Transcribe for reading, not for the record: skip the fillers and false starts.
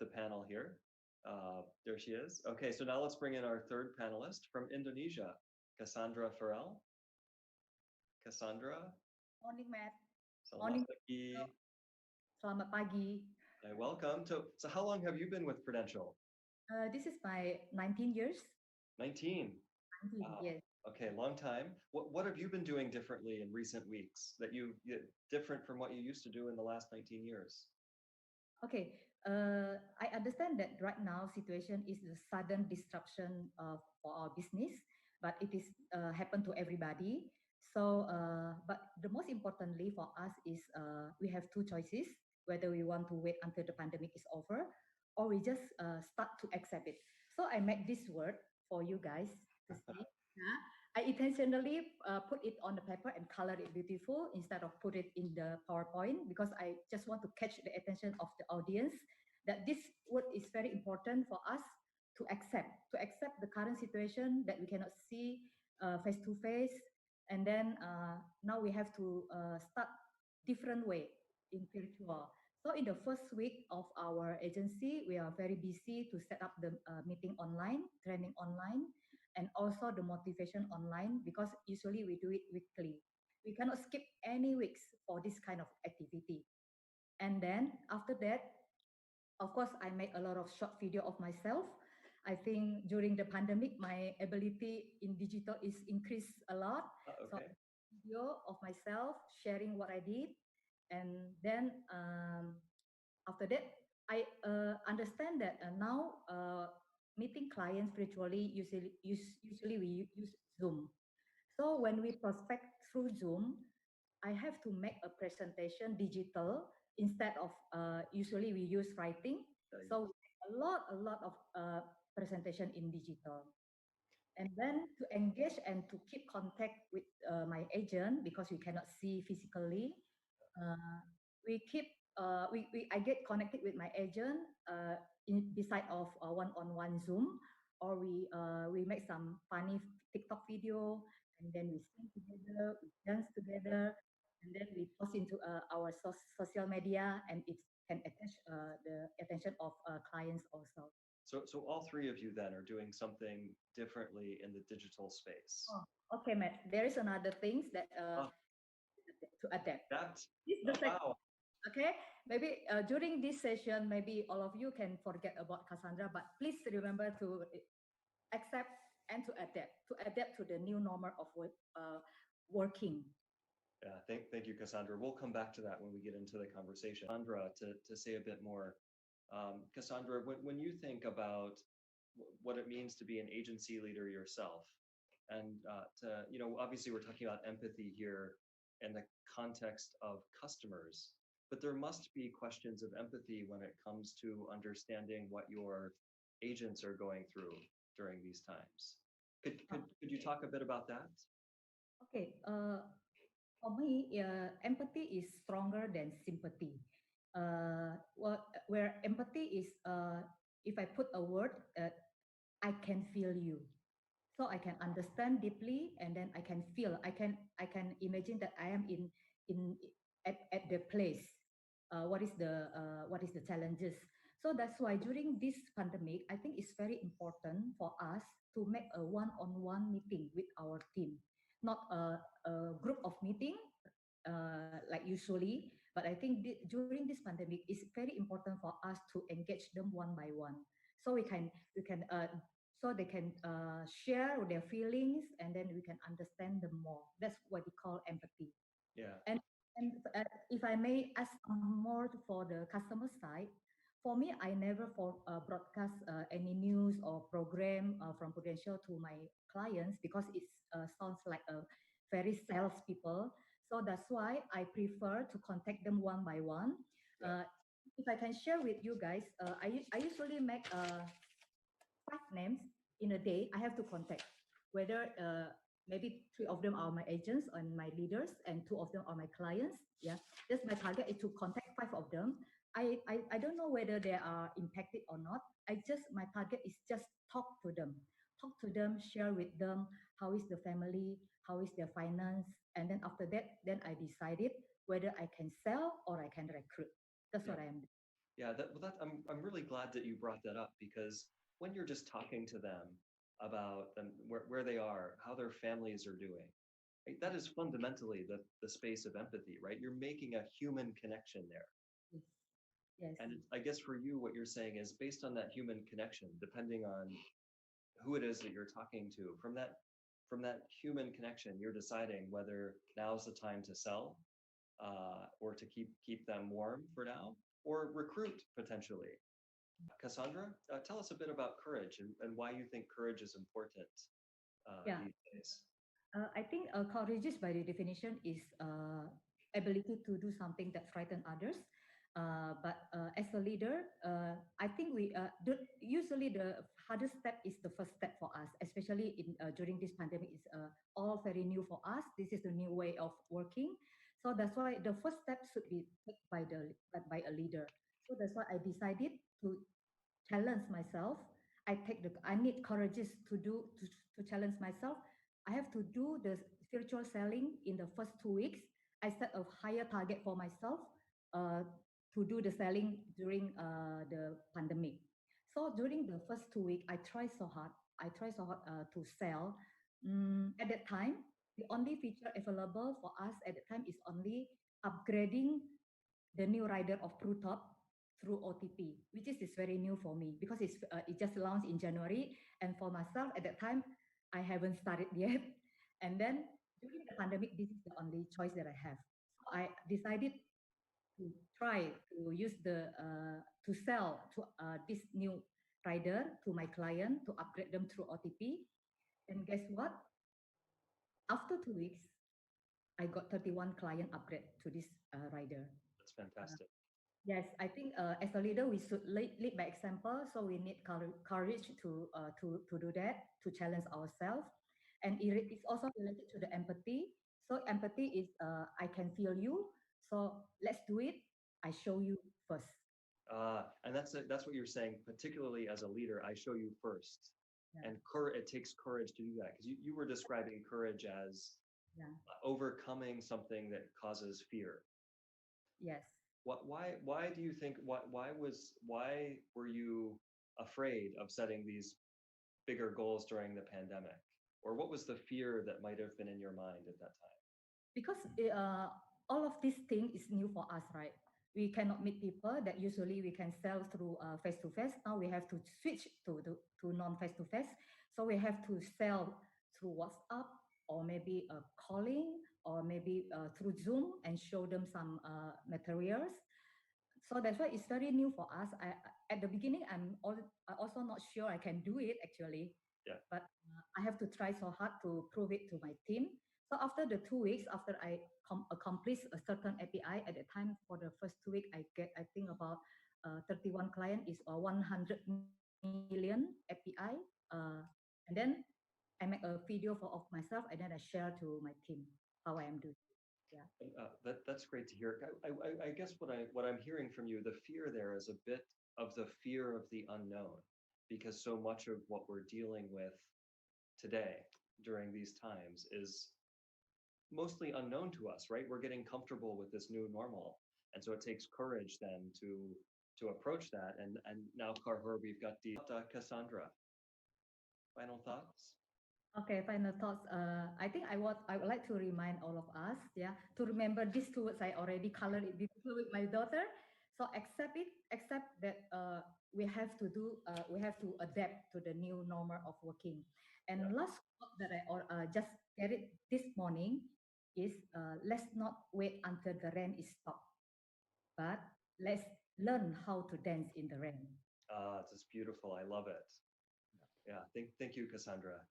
the panel here. There she is. Okay, so now let's bring in our third panelist from Indonesia, Cassandra Farrell. Cassandra, Morning, Matt. selamat Morning. pagi. Selamat pagi. Welcome. So how long have you been with Prudential? This is my 19 years. 19. 19, Wow. yes. Okay, long time. What have you been doing differently in recent weeks that different from what you used to do in the last 19 years? Okay. I understand that right now situation is the sudden disruption for our business, but it is happen to everybody. So, but the most importantly for us is we have two choices: whether we want to wait until the pandemic is over, or we just start to accept it. So I make this word for you guys to see. Yeah. I intentionally put it on the paper and color it beautiful instead of put it in the PowerPoint because I just want to catch the attention of the audience that this word is very important for us to accept the current situation that we cannot see face to face, and then now we have to start different way in virtual. So in the first week of our agency, we are very busy to set up the meeting online, training online, and also the motivation online because usually we do it weekly. We cannot skip any weeks for this kind of activity. And then after that, of course, I make a lot of short video of myself. I think during the pandemic, my ability in digital is increased a lot. So Okay. video of myself sharing what I did, and then after that, I understand that now meeting clients virtually usually we use Zoom. So when we prospect through Zoom, I have to make a presentation digital instead of usually we use writing. Right. So a lot of presentation in digital. And then to engage and to keep contact with my agent because we cannot see physically, uh, we keep I get connected with my agent in beside of one-on-one Zoom, or we make some funny TikTok video, and then we sing together, we dance together, and then we post into our social media, and it can attach the attention of clients also. So all three of you then are doing something differently in the digital space. Oh, okay, Matt. There is another things that Oh, to adapt. that. This is the second. Wow. Okay, maybe during this session, maybe all of you can forget about Cassandra, but please remember to accept and to adapt to the new normal of working. Yeah, thank you, Cassandra. We'll come back to that when we get into the conversation. Cassandra, to say a bit more. Cassandra, when you think about what it means to be an agency leader yourself, and obviously we're talking about empathy here in the context of customers, but there must be questions of empathy when it comes to understanding what your agents are going through during these times. Could you talk a bit about that? Okay, for me, empathy is stronger than sympathy. Where empathy is, if I put a word, I can feel you. So I can understand deeply, and then I can feel. I can imagine that I am in at the place. What is the challenges? So that's why during this pandemic, I think it's very important for us to make a one-on-one meeting with our team, not a group of meeting like usually. But I think during this pandemic, it's very important for us to engage them one by one, so we can so they can share their feelings, and then we can understand them more. That's what we call empathy. Yeah. And if I may ask more for the customer side, for me, I never broadcast any news or program from Prudential to my clients because it sounds like a very salespeople. So that's why I prefer to contact them one by one. Yeah. If I can share with you guys, I usually make 5 names in a day. I have to contact whether maybe 3 of them are my agents and my leaders, and 2 of them are my clients. Yeah, that's my target is to contact 5 of them. I don't know whether they are impacted or not. My target is just talk to them, share with them how is the family, how is their finance, and then after that, then I decided whether I can sell or I can recruit. That's Yeah. what I am. Yeah, I'm really glad that you brought that up because when you're just talking to them about them where they are, how their families are doing, right, that is fundamentally the space of empathy, right? You're making a human connection there. Yes. Yes. And I guess for you, what you're saying is based on that human connection, depending on who it is that you're talking to, from that human connection, you're deciding whether now's the time to sell, or to keep them warm for now, or recruit potentially. Cassandra, tell us a bit about courage and why you think courage is important Yeah. these days. I think courageous by the definition is ability to do something that frighten others. But as a leader, I think usually the hardest step is the first step for us, especially in during this pandemic. Is all very new for us. This is the new way of working. So that's why the first step should be taken by a leader. So that's why I decided to challenge myself. I need courageous to challenge myself. I have to do the spiritual selling in the first 2 weeks. I set a higher target for myself uh, to do the selling during the pandemic. So during the first 2 weeks, I try so hard. I try so hard to sell. At that time, the only feature available for us at the time is only upgrading the new rider of PruTop through OTP, which is very new for me because it just launched in January. And for myself at that time, I haven't started yet. And then during the pandemic, this is the only choice that I have. So I decided to try to use to sell to this new rider to my client to upgrade them through OTP. And guess what? After 2 weeks, I got 31 client upgrade to this rider. That's fantastic. Yes, I think as a leader, we should lead by example. So we need courage to do that, to challenge ourselves. And it's also related to the empathy. So empathy is I can feel you. So let's do it. I show you first. And that's what you're saying, particularly as a leader. I show you first, Yeah, and it takes courage to do that because you were describing courage as yeah, overcoming something that causes fear. yes. Why do you think why were you afraid of setting these bigger goals during the pandemic? Or what was the fear that might have been in your mind at that time? Because all of this thing is new for us, right? We cannot meet people that usually we can sell through face to face. Now we have to switch to non face to face. So we have to sell through WhatsApp or maybe calling or maybe through Zoom and show them some materials. So that's why it's very new for us. At the beginning, I also not sure I can do it actually, Yeah. but I have to try so hard to prove it to my team. So after the 2 weeks, after I accomplish a certain API at the time for the first 2 weeks, I think about 31 client is 100 million API. And then I make a video of myself and then I share to my team how I am doing. Yeah. That's great to hear. I guess what I'm hearing from you, the fear there is a bit of the fear of the unknown, because so much of what we're dealing with today during these times is mostly unknown to us, right? We're getting comfortable with this new normal, and so it takes courage then to approach that. And now, Carver, we've got the Cassandra. Final thoughts? Okay, final thoughts. I would like to remind all of us, yeah, to remember these two words. I already colored it beautifully with my daughter. So accept that we have to adapt to the new normal of working. Yeah. And last thought that I just get it this morning is let's not wait until the rain is stopped, but let's learn how to dance in the rain. It's beautiful. I love it. Yeah. Thank you, Cassandra.